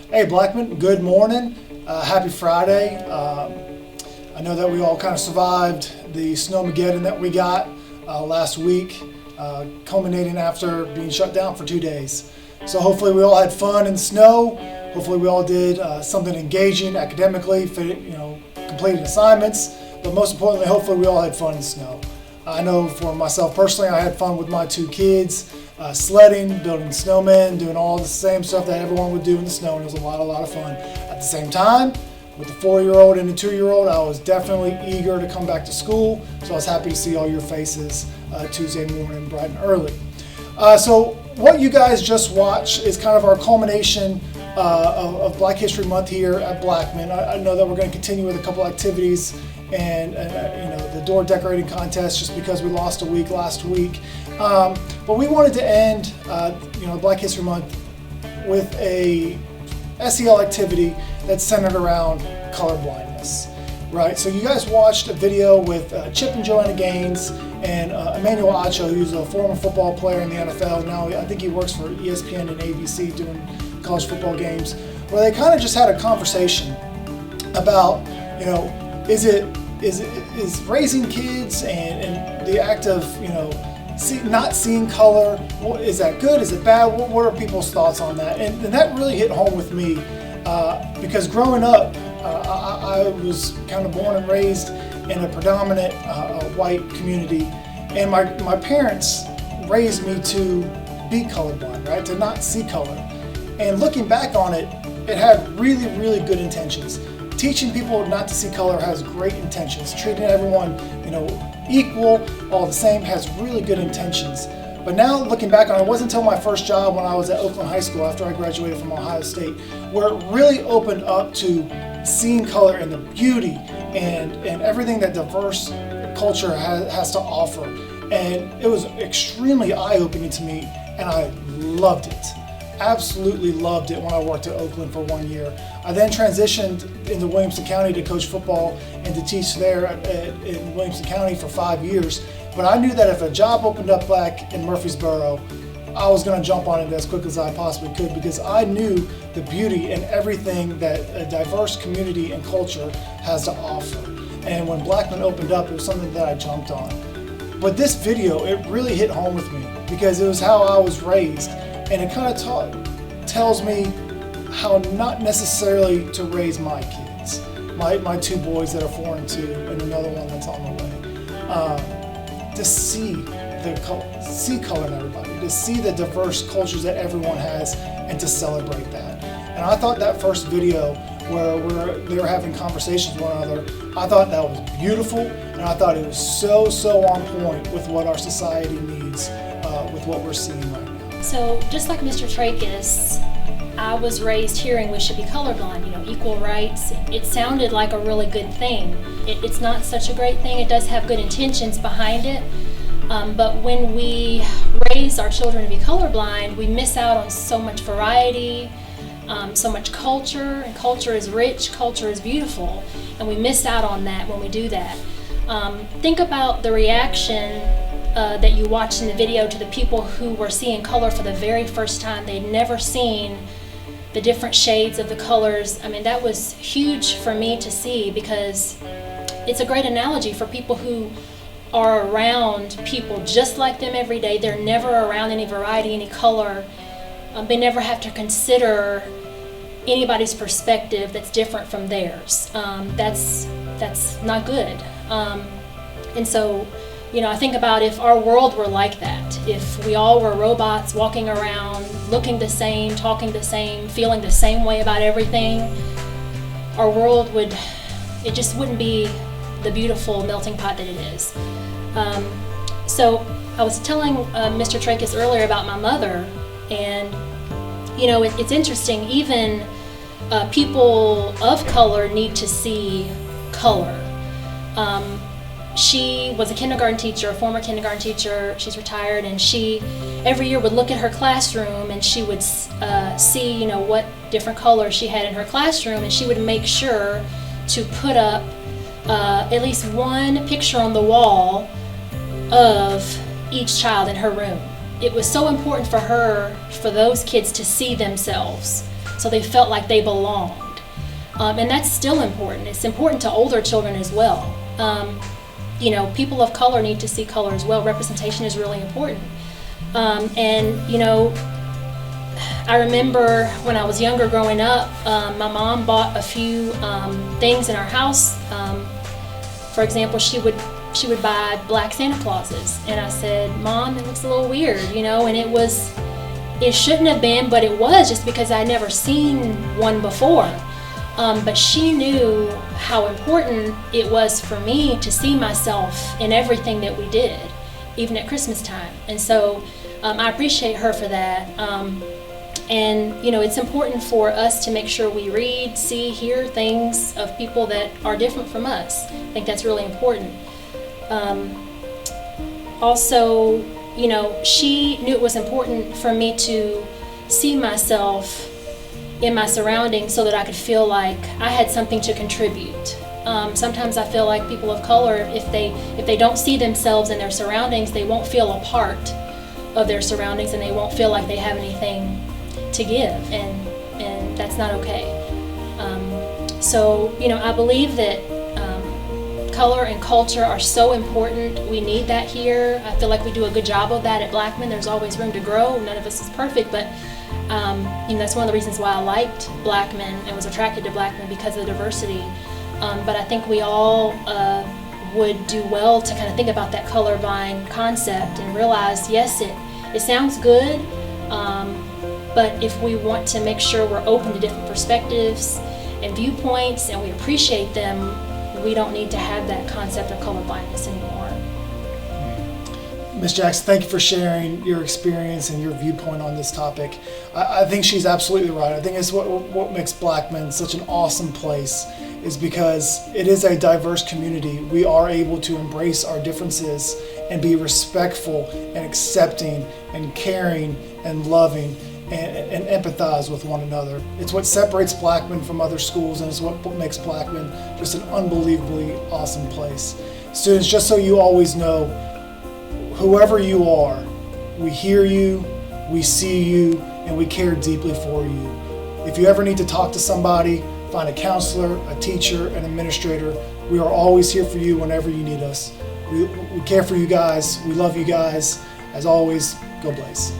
Hey Blackman, good morning. Happy Friday. I know that we all kind of survived the snowmageddon that we got last week, culminating after being shut down for 2 days. So hopefully we all had fun in snow. Hopefully we all did something engaging academically, completed assignments, but most importantly, hopefully we all had fun in snow. I know for myself personally, I had fun with my 2 kids, sledding, building snowmen, doing all the same stuff that everyone would do in the snow, and it was a lot of fun. At the same time, with the 4-year-old and the 2-year-old, I was definitely eager to come back to school, so I was happy to see all your faces Tuesday morning bright and early. So what you guys just watched is kind of our culmination of Black History Month here at Blackman. I know that we're going to continue with a couple activities and the door decorating contest just because we lost a week last week. But we wanted to end Black History Month with a SEL activity that's centered around color blindness. Right, so you guys watched a video with Chip and Joanna Gaines and Emmanuel Acho, who's a former football player in the NFL. Now I think he works for ESPN and ABC doing college football games, where they kind of just had a conversation about, is raising kids and the act of, not seeing color, is that good, is it bad? What are people's thoughts on that? And that really hit home with me because growing up, I was kind of born and raised in a predominant white community, and my parents raised me to be colorblind, right? To not see color. And looking back on it, it had really, really good intentions. Teaching people not to see color has great intentions. Treating everyone, equal, all the same, has really good intentions. But now looking back on it, it wasn't until my first job when I was at Oakland High School after I graduated from Ohio State, where it really opened up to seeing color and the beauty and everything that diverse culture has to offer. And it was extremely eye-opening to me, and I loved it. Absolutely loved it when I worked at Oakland for 1 year. I then transitioned into Williamson County to coach football and to teach there in Williamson County for 5 years. But I knew that if a job opened up back in Murfreesboro, I was going to jump on it as quick as I possibly could, because I knew the beauty and everything that a diverse community and culture has to offer. And when Blackman opened up, it was something that I jumped on. But this video, it really hit home with me because it was how I was raised. And it kind of tells me how not necessarily to raise my kids, my 2 boys that are 4 and 2, and another one that's on the way. To see color in everybody, to see the diverse cultures that everyone has, and to celebrate that. And I thought that first video where they were having conversations with one another, I thought that was beautiful, and I thought it was so on point with what our society needs, with what we're seeing right now. So just like Mr. Trakas, I was raised hearing we should be colorblind, equal rights. It sounded like a really good thing. It's not such a great thing. It does have good intentions behind it. But when we raise our children to be colorblind, we miss out on so much variety, so much culture. And culture is rich, culture is beautiful, and we miss out on that when we do that. Think about the reaction that you watched in the video to the people who were seeing color for the very first time. They'd never seen the different shades of the colors. I mean, that was huge for me to see, because it's a great analogy for people who are around people just like them every day. They're never around any variety, any color. They never have to consider anybody's perspective that's different from theirs. That's not good. And so, I think about if our world were like that, if we all were robots walking around, looking the same, talking the same, feeling the same way about everything, our world it just wouldn't be the beautiful melting pot that it is. So I was telling Mr. Trakas earlier about my mother, and it's interesting, even people of color need to see color. She was a kindergarten teacher, a former kindergarten teacher. She's retired, and she every year would look at her classroom, and she would see, what different colors she had in her classroom, and she would make sure to put up at least one picture on the wall of each child in her room. it was so important for her, for those kids to see themselves, so they felt like they belonged. And that's still important. It's important to older children as well. You know, people of color need to see color as well. Representation is really important. And, you know, I remember when I was younger growing up, my mom bought a few things in our house. For example, she would buy black Santa Clauses. And I said, Mom, it looks a little weird, you know, and it shouldn't have been, but it was, just because I'd never seen one before. But she knew how important it was for me to see myself in everything that we did, even at Christmas time. And so I appreciate her for that. And, you know, it's important for us to make sure we read, see, hear things of people that are different from us. I think that's really important. Also, you know, she knew it was important for me to see myself in my surroundings so that I could feel like I had something to contribute. Sometimes I feel like people of color, if they don't see themselves in their surroundings, they won't feel a part of their surroundings, and they won't feel like they have anything to give, and that's not okay. So, you know, I believe that color and culture are so important. We need that here. I feel like we do a good job of that at Blackman. There's always room to grow. None of us is perfect, but you know, that's one of the reasons why I liked Blackman and was attracted to Blackman, because of the diversity. But I think we all would do well to kind of think about that colorblind concept and realize, yes, it sounds good, but if we want to make sure we're open to different perspectives and viewpoints and we appreciate them, we don't need to have that concept of colorblindness anymore. Ms. Jackson, thank you for sharing your experience and your viewpoint on this topic. I think she's absolutely right. I think it's what makes Blackman such an awesome place, is because it is a diverse community. We are able to embrace our differences and be respectful and accepting and caring and loving and empathize with one another. It's what separates Blackman from other schools, and it's what makes Blackman just an unbelievably awesome place. Students, just so you always know, whoever you are, we hear you, we see you, and we care deeply for you. If you ever need to talk to somebody, find a counselor, a teacher, an administrator, we are always here for you whenever you need us. We care for you guys. We love you guys. As always, go Blaze.